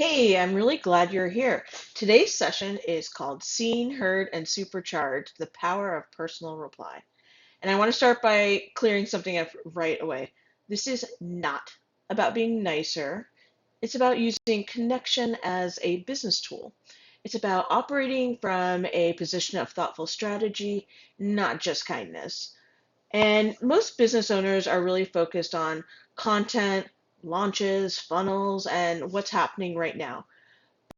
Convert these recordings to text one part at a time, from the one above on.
Hey, I'm really glad you're here. Today's session is called Seen, Heard, and Supercharged, the Power of Personal Reply. And I want to start by clearing something up right away. This is not about being nicer. It's about using connection as a business tool. It's about operating from a position of thoughtful strategy, not just kindness. And most business owners are really focused on content, launches, funnels, and what's happening right now.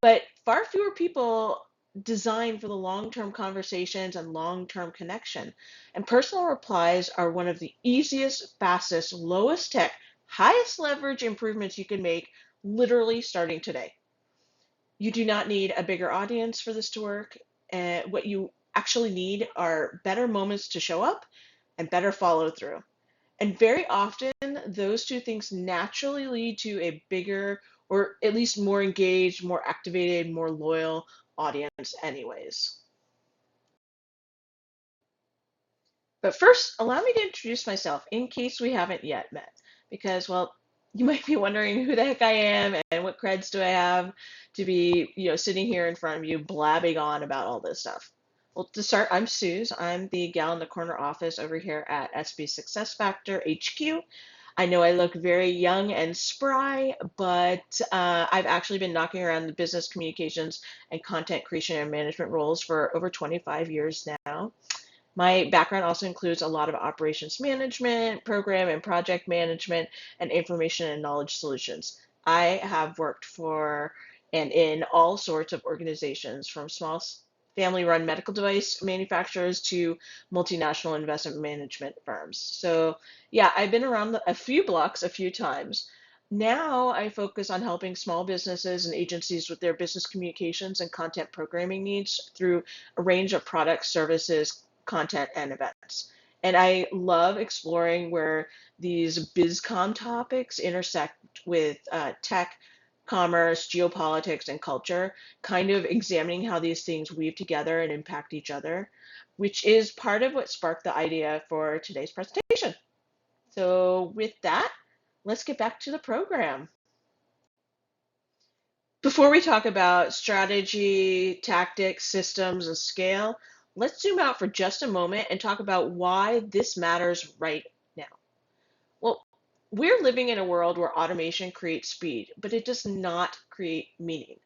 But far fewer people design for the long-term conversations and long-term connection. And personal replies are one of the easiest, fastest, lowest tech, highest leverage improvements you can make literally starting today. You do not need a bigger audience for this to work. What you actually need are better moments to show up and better follow through. And very often, those two things naturally lead to a bigger, or at least more engaged, more activated, more loyal audience, anyways. But first, allow me to introduce myself in case we haven't yet met. Because, well, you might be wondering who the heck I am and what creds do I have to be, sitting here in front of you blabbing on about all this stuff. Well, to start, I'm Suze. I'm the gal in the corner office over here at SB Success Factor HQ. I know I look very young and spry, but I've actually been knocking around the business communications and content creation and management roles for over 25 years now. My background also includes a lot of operations management, program and project management, and information and knowledge solutions. I have worked for and in all sorts of organizations, from small family-run medical device manufacturers to multinational investment management firms. So yeah, I've been around a few blocks a few times. Now I focus on helping small businesses and agencies with their business communications and content programming needs through a range of products, services, content, and events. And I love exploring where these BizCom topics intersect with tech, commerce, geopolitics, and culture, kind of examining how these things weave together and impact each other, which is part of what sparked the idea for today's presentation. So with that, let's get back to the program. Before we talk about strategy, tactics, systems, and scale, let's zoom out for just a moment and talk about why this matters right now. Well, we're living in a world where automation creates speed, but it does not create meaning.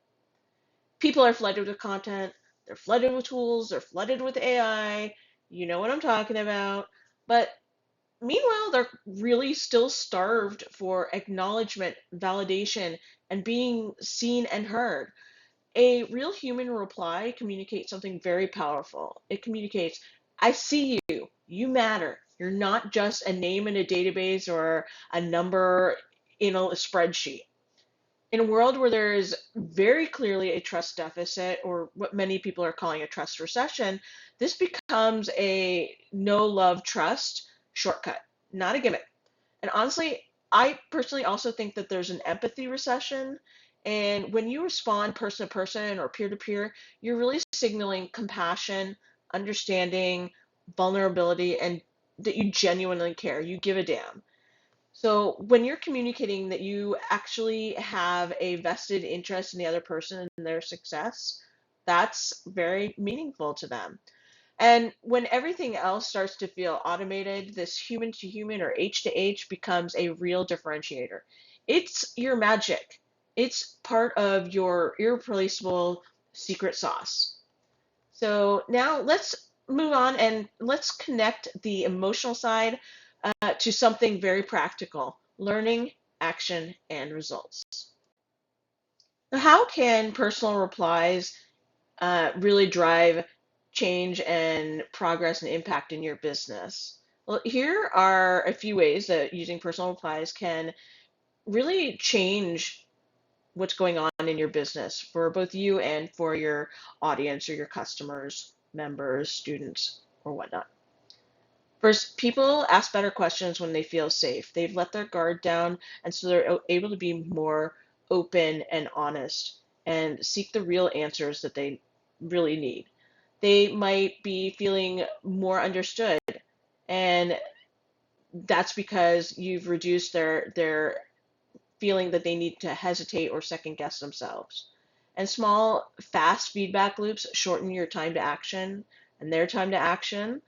People are flooded with content, they're flooded with tools, they're flooded with AI. You know what I'm talking about. But meanwhile, they're really still starved for acknowledgement, validation, and being seen and heard. A real human reply communicates something very powerful. It communicates, I see you, you matter. You're not just a name in a database or a number in a spreadsheet. In a world where there is very clearly a trust deficit, or what many people are calling a trust recession, this becomes a no love trust shortcut, not a gimmick. And honestly, I personally also think that there's an empathy recession. And when you respond person to person or peer to peer, you're really signaling compassion, understanding, vulnerability, and that you genuinely care. You give a damn. So when you're communicating that you actually have a vested interest in the other person and their success, that's very meaningful to them. And when everything else starts to feel automated, this human to human or H to H becomes a real differentiator. It's your magic. It's part of your irreplaceable secret sauce. So now let's move on and let's connect the emotional side to something very practical: learning, action, and results. So how can personal replies really drive change and progress and impact in your business? Well, here are a few ways that using personal replies can really change what's going on in your business for both you and for your audience or your customers, members, students, or whatnot. First, people ask better questions when they feel safe. They've let their guard down, and so they're able to be more open and honest and seek the real answers that they really need. They might be feeling more understood, and that's because you've reduced their feeling that they need to hesitate or second guess themselves. And small, fast feedback loops shorten your time to action and their time to action.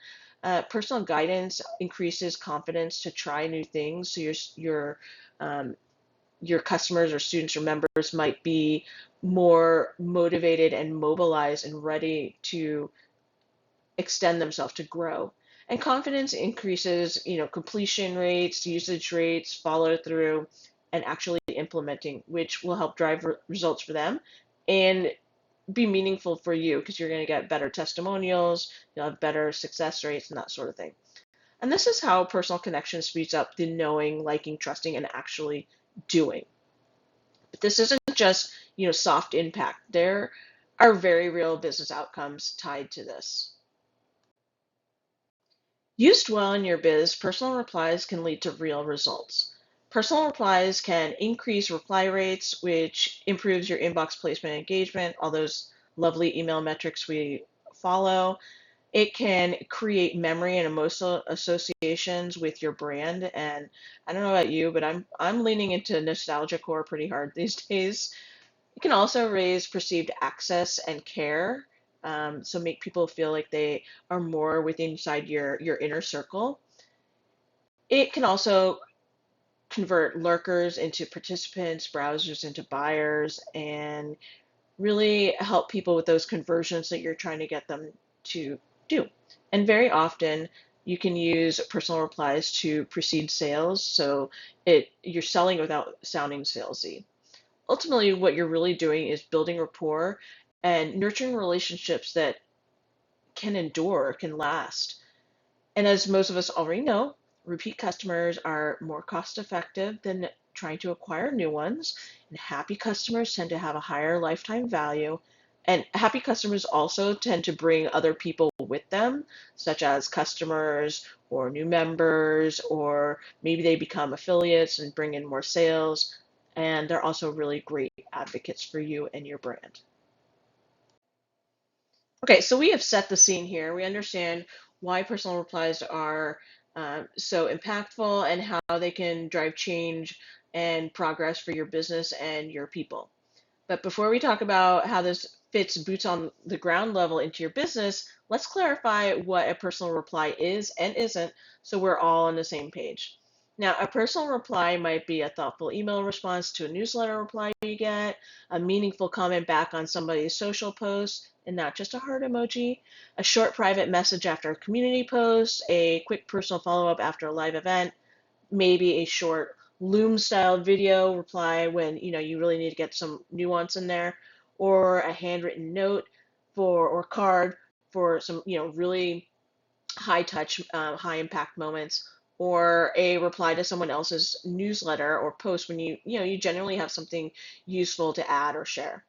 Personal guidance increases confidence to try new things. So um, your customers or students or members might be more motivated and mobilized and ready to extend themselves to grow. And confidence increases, completion rates, usage rates, follow through, and actually implementing, which will help drive results for them and be meaningful for you because you're going to get better testimonials, you'll have better success rates and that sort of thing. And this is how personal connection speeds up the knowing, liking, trusting, and actually doing. But this isn't just, soft impact. There are very real business outcomes tied to this. Used well in your biz, personal replies can lead to real results. Personal replies can increase reply rates, which improves your inbox placement engagement, all those lovely email metrics we follow. It can create memory and emotional associations with your brand. And I don't know about you, but I'm leaning into nostalgia core pretty hard these days. It can also raise perceived access and care, so make people feel like they are more within inside your inner circle. It can also convert lurkers into participants, browsers into buyers, and really help people with those conversions that you're trying to get them to do. And very often you can use personal replies to precede sales, so you're selling without sounding salesy. Ultimately, what you're really doing is building rapport and nurturing relationships that can endure, can last. And as most of us already know, repeat customers are more cost effective than trying to acquire new ones. And happy customers tend to have a higher lifetime value. And happy customers also tend to bring other people with them, such as customers or new members, or maybe they become affiliates and bring in more sales. And they're also really great advocates for you and your brand. Okay, so we have set the scene here. We understand why personal replies are so impactful and how they can drive change and progress for your business and your people. But before we talk about how this fits boots on the ground level into your business, let's clarify what a personal reply is and isn't so we're all on the same page. Now, a personal reply might be a thoughtful email response to a newsletter reply you get, a meaningful comment back on somebody's social post, and not just a heart emoji, a short private message after a community post, a quick personal follow-up after a live event, maybe a short Loom style video reply when you really need to get some nuance in there, or a handwritten note or card for some really high touch, high impact moments, or a reply to someone else's newsletter or post when you generally have something useful to add or share.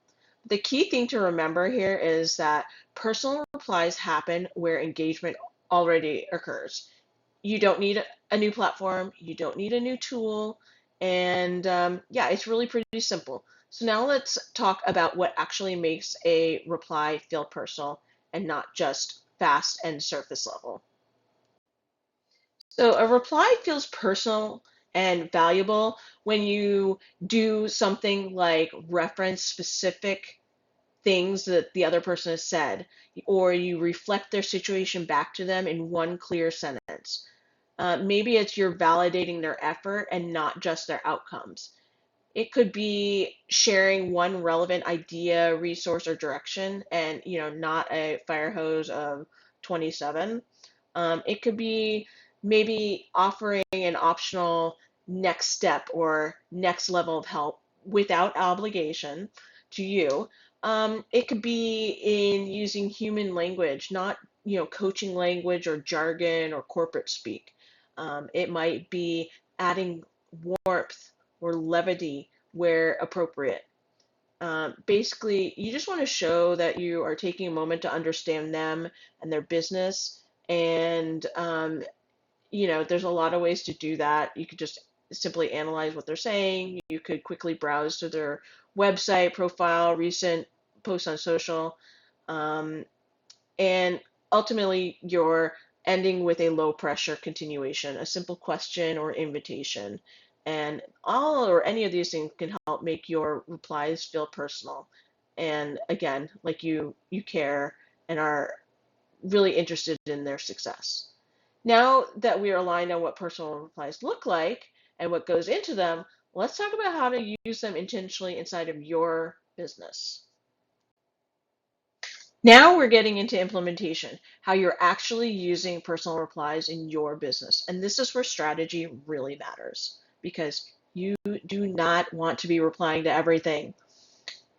The key thing to remember here is that personal replies happen where engagement already occurs. You don't need a new platform, you don't need a new tool, and yeah, it's really pretty simple. So now let's talk about what actually makes a reply feel personal and not just fast and surface level. So a reply feels personal and valuable when you do something like reference specific things that the other person has said, or you reflect their situation back to them in one clear sentence. Maybe it's you're validating their effort and not just their outcomes. It could be sharing one relevant idea, resource, or direction, and not a fire hose of 27. It could be maybe offering an optional next step or next level of help without obligation to you. It could be in using human language, not coaching language or jargon or corporate speak. It might be adding warmth or levity where appropriate. Basically, you just want to show that you are taking a moment to understand them and their business. And, there's a lot of ways to do that. You could just simply analyze what they're saying. You could quickly browse to their website, profile, recent posts on social. Um, and ultimately, you're ending with a low pressure continuation, a simple question or invitation. And all or any of these things can help make your replies feel personal. And again, like you care and are really interested in their success. Now that we are aligned on what personal replies look like and what goes into them, let's talk about how to use them intentionally inside of your business. Now we're getting into implementation, how you're actually using personal replies in your business. And this is where strategy really matters because you do not want to be replying to everything.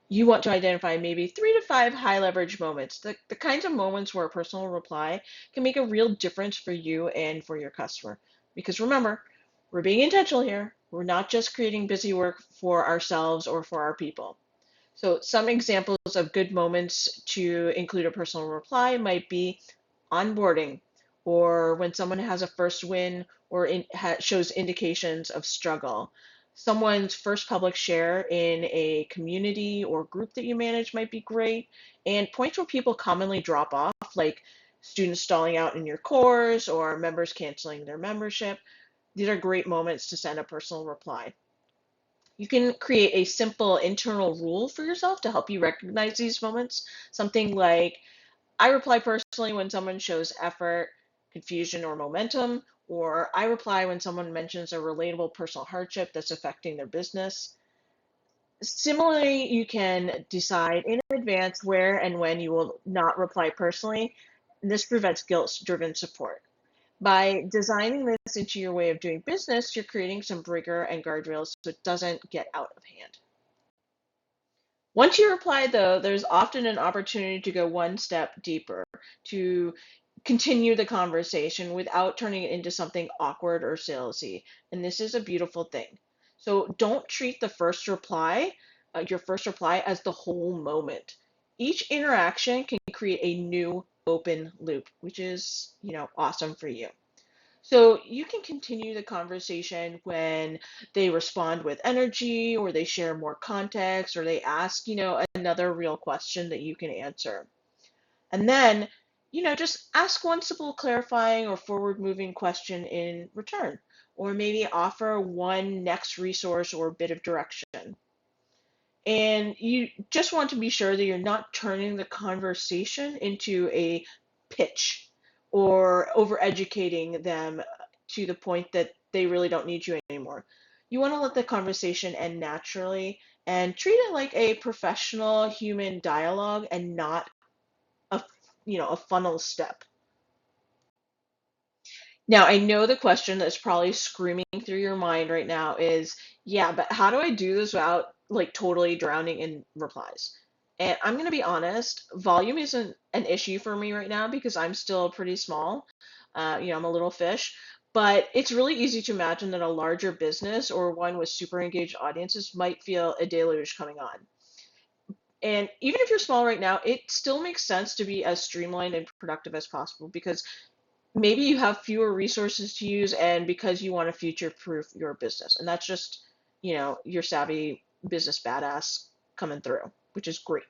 You want to identify maybe 3 to 5 high leverage moments, the kinds of moments where a personal reply can make a real difference for you and for your customer. Because remember, we're being intentional here. We're not just creating busy work for ourselves or for our people. So some examples of good moments to include a personal reply might be onboarding, or when someone has a first win or shows indications of struggle. Someone's first public share in a community or group that you manage might be great. And points where people commonly drop off, like students stalling out in your course or members canceling their membership. These are great moments to send a personal reply. You can create a simple internal rule for yourself to help you recognize these moments. Something like, I reply personally when someone shows effort, confusion, or momentum, or I reply when someone mentions a relatable personal hardship that's affecting their business. Similarly, you can decide in advance where and when you will not reply personally. This prevents guilt-driven support. By designing this into your way of doing business, you're creating some rigor and guardrails so it doesn't get out of hand. Once you reply, though, there's often an opportunity to go one step deeper, to continue the conversation without turning it into something awkward or salesy. And this is a beautiful thing. So don't treat the first reply, your first reply, as the whole moment. Each interaction can create a new open loop, which is, awesome for you. So you can continue the conversation when they respond with energy or they share more context or they ask, another real question that you can answer. And then, just ask one simple clarifying or forward moving question in return, or maybe offer one next resource or bit of direction. And you just want to be sure that you're not turning the conversation into a pitch or overeducating them to the point that they really don't need you anymore. You want to let the conversation end naturally and treat it like a professional human dialogue and not a a funnel step. Now, I know the question that's probably screaming through your mind right now is, yeah, but how do I do this without like totally drowning in replies? And I'm going to be honest, volume isn't an issue for me right now because I'm still pretty small. I'm a little fish, but it's really easy to imagine that a larger business or one with super engaged audiences might feel a deluge coming on. And even if you're small right now, it still makes sense to be as streamlined and productive as possible because maybe you have fewer resources to use and because you want to future proof your business. And that's just, your savvy business badass coming through, which is great.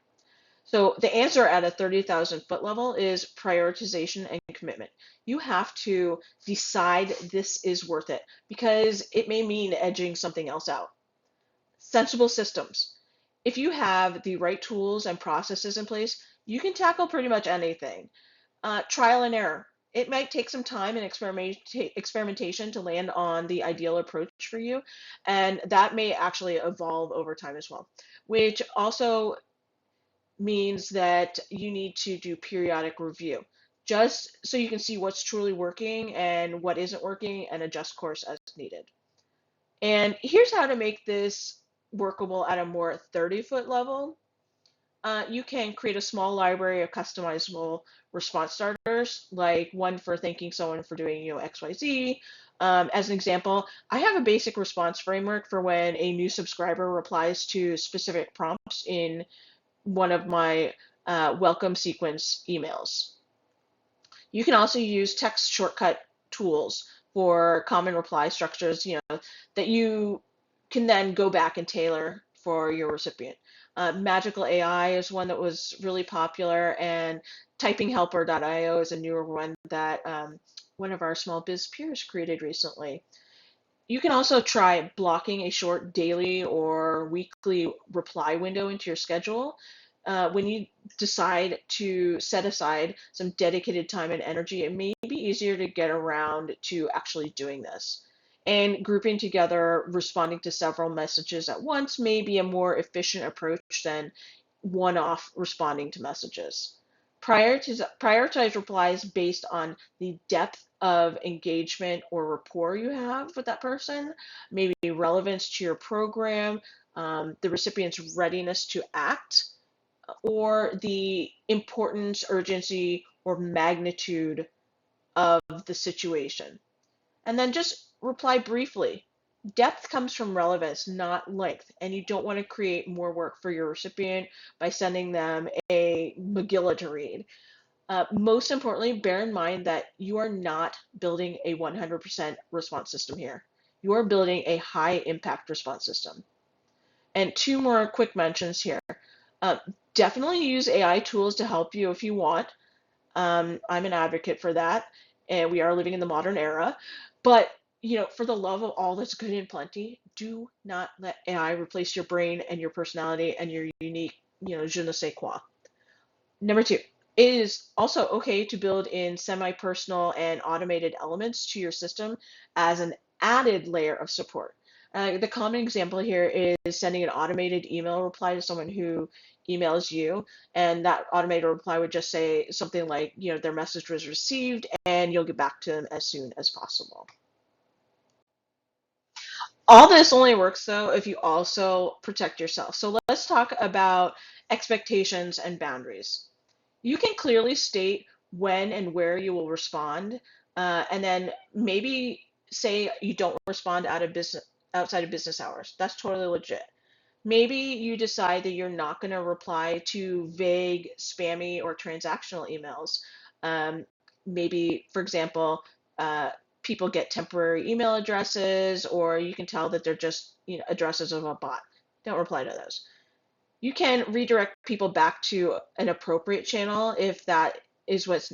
So the answer at a 30,000 foot level is prioritization and commitment. You have to decide this is worth it because it may mean edging something else out. Sensible systems. If you have the right tools and processes in place, you can tackle pretty much anything. Trial and error. It might take some time and experimentation to land on the ideal approach for you, and that may actually evolve over time as well, which also means that you need to do periodic review just so you can see what's truly working and what isn't working and adjust course as needed. And here's how to make this workable at a more 30-foot level. You can create a small library of customizable response starters, like one for thanking someone for doing, XYZ. As an example, I have a basic response framework for when a new subscriber replies to specific prompts in one of my welcome sequence emails. You can also use text shortcut tools for common reply structures, that you can then go back and tailor for your recipient. Magical AI is one that was really popular, and typinghelper.io is a newer one that one of our small biz peers created recently. You can also try blocking a short daily or weekly reply window into your schedule. When you decide to set aside some dedicated time and energy, it may be easier to get around to actually doing this. And grouping together, responding to several messages at once may be a more efficient approach than one-off responding to messages. Prioritize replies based on the depth of engagement or rapport you have with that person, maybe relevance to your program, the recipient's readiness to act, or the importance, urgency, or magnitude of the situation. And then just reply briefly. Depth comes from relevance, not length, and you don't want to create more work for your recipient by sending them a Megillah to read. Most importantly, bear in mind that you are not building a 100% response system here. You are building a high impact response system. And two more quick mentions here. Uh, Definitely use AI tools to help you if you want. I'm an advocate for that, and we are living in the modern era. But for the love of all that's good and plenty, do not let AI replace your brain and your personality and your unique, je ne sais quoi. Number two, it is also okay to build in semi-personal and automated elements to your system as an added layer of support. The common example here is sending an automated email reply to someone who emails you, and that automated reply would just say something like, their message was received, and you'll get back to them as soon as possible. All this only works though if you also protect yourself. So let's talk about expectations and boundaries. You can clearly state when and where you will respond, and then maybe say you don't respond outside of business hours. That's totally legit. Maybe you decide that you're not going to reply to vague, spammy, or transactional emails. Um, Maybe, for example, uh, people get temporary email addresses, or you can tell that they're just addresses of a bot. Don't reply to those. You can redirect people back to an appropriate channel if that is what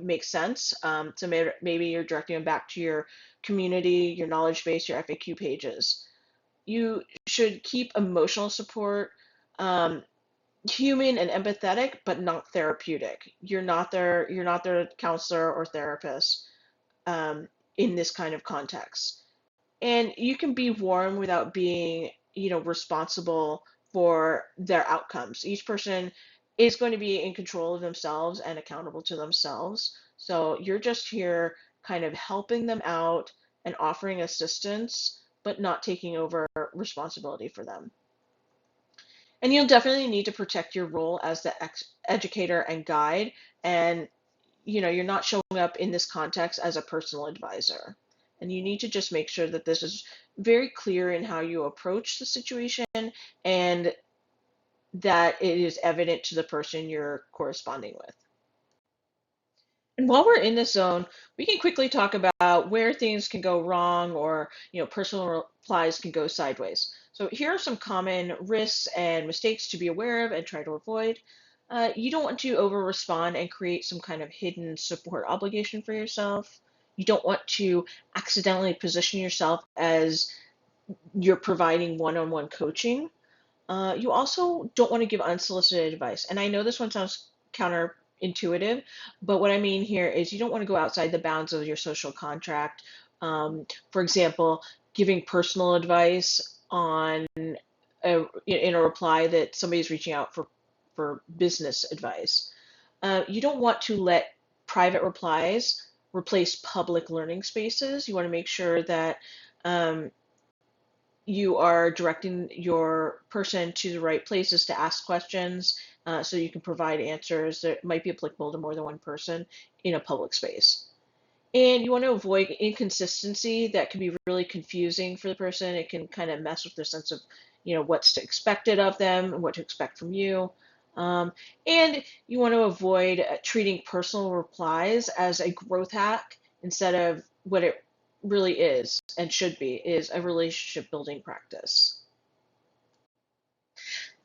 makes sense. So maybe you're directing them back to your community, your knowledge base, your FAQ pages. You should keep emotional support human and empathetic, but not therapeutic. You're not their counselor or therapist um, in this kind of context. And you can be warm without being, responsible for their outcomes. Each person is going to be in control of themselves and accountable to themselves. So you're just here kind of helping them out and offering assistance, but not taking over responsibility for them. And you'll definitely need to protect your role as the educator and guide. And you're not showing up in this context as a personal advisor. And you need to just make sure that this is very clear in how you approach the situation and that it is evident to the person you're corresponding with. And while we're in this zone, we can quickly talk about where things can go wrong or, personal replies can go sideways. So here are some common risks and mistakes to be aware of and try to avoid. You don't want to over respond and create some kind of hidden support obligation for yourself. You don't want to accidentally position yourself as you're providing one-on-one coaching. You also don't want to give unsolicited advice. And I know this one sounds counterintuitive, but what I mean here is you don't want to go outside the bounds of your social contract. For example, giving personal advice in a reply that somebody's reaching out for business advice. You don't want to let private replies replace public learning spaces. You want to make sure that um, you are directing your person to the right places to ask questions so you can provide answers that might be applicable to more than one person in a public space. And you want to avoid inconsistency that can be really confusing for the person. It can kind of mess with their sense of, what's expected of them and what to expect from you. And you want to avoid treating personal replies as a growth hack instead of what it really is and should be, is a relationship building practice.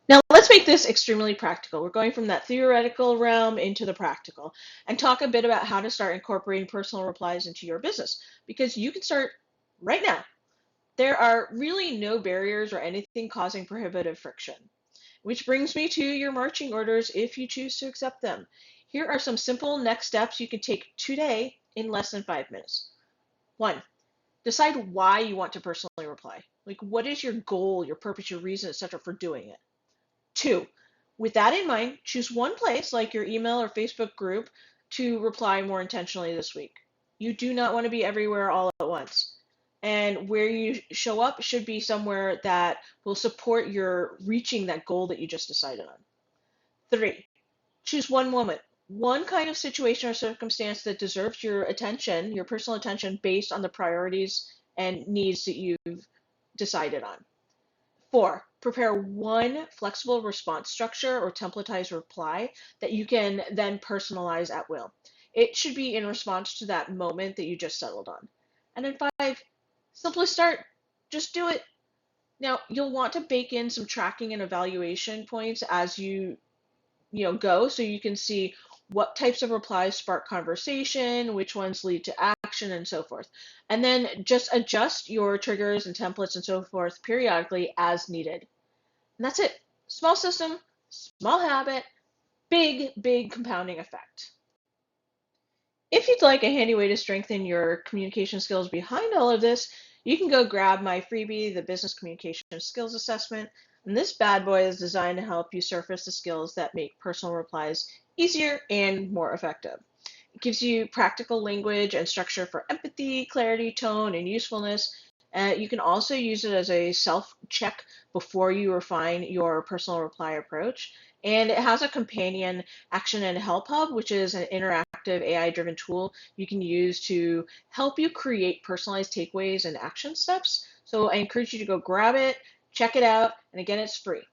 Now, let's make this extremely practical. We're going from that theoretical realm into the practical and talk a bit about how to start incorporating personal replies into your business because you can start right now. There are really no barriers or anything causing prohibitive friction. Which brings me to your marching orders if you choose to accept them. Here are some simple next steps you can take today in less than 5 minutes. 1. Decide why you want to personally reply. Like, what is your goal, your purpose, your reason, etc. for doing it? 2. With that in mind, choose one place, like your email or Facebook group, to reply more intentionally this week. You do not want to be everywhere all at once. And where you show up should be somewhere that will support your reaching that goal that you just decided on. 3. Choose one moment, one kind of situation or circumstance that deserves your attention, your personal attention, based on the priorities and needs that you've decided on. 4. Prepare one flexible response structure or templatized reply that you can then personalize at will. It should be in response to that moment that you just settled on. And then 5, simply start. Just do it. Now, you'll want to bake in some tracking and evaluation points as you go, so you can see what types of replies spark conversation, which ones lead to action, and so forth. And then just adjust your triggers and templates and so forth periodically as needed. And that's it. Small system, small habit, big compounding effect. If you'd like a handy way to strengthen your communication skills behind all of this, you can go grab my freebie, the Business Communication Skills Assessment. And this bad boy is designed to help you surface the skills that make personal replies easier and more effective. It gives you practical language and structure for empathy, clarity, tone, and usefulness. You can also use it as a self-check before you refine your personal reply approach. And it has a companion action and help hub, which is an interactive AI-driven tool you can use to help you create personalized takeaways and action steps. So I encourage you to go grab it, check it out, and again, it's free.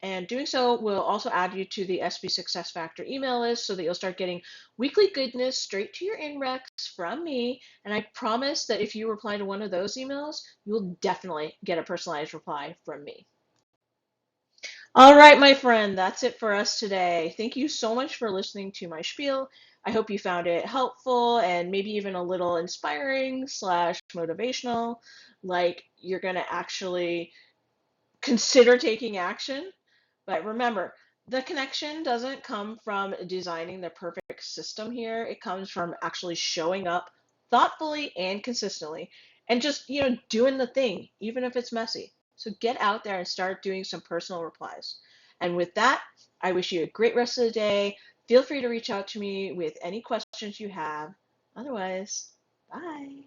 And doing so will also add you to the SB Success Factor email list so that you'll start getting weekly goodness straight to your inbox from me. And I promise that if you reply to one of those emails, you will definitely get a personalized reply from me. All right, my friend, that's it for us today. Thank you so much for listening to my spiel. I hope you found it helpful and maybe even a little inspiring slash motivational, like you're going to actually consider taking action. But remember, the connection doesn't come from designing the perfect system here. It comes from actually showing up thoughtfully and consistently and just, doing the thing, even if it's messy. So get out there and start doing some personal replies. And with that, I wish you a great rest of the day. Feel free to reach out to me with any questions you have. Otherwise, bye.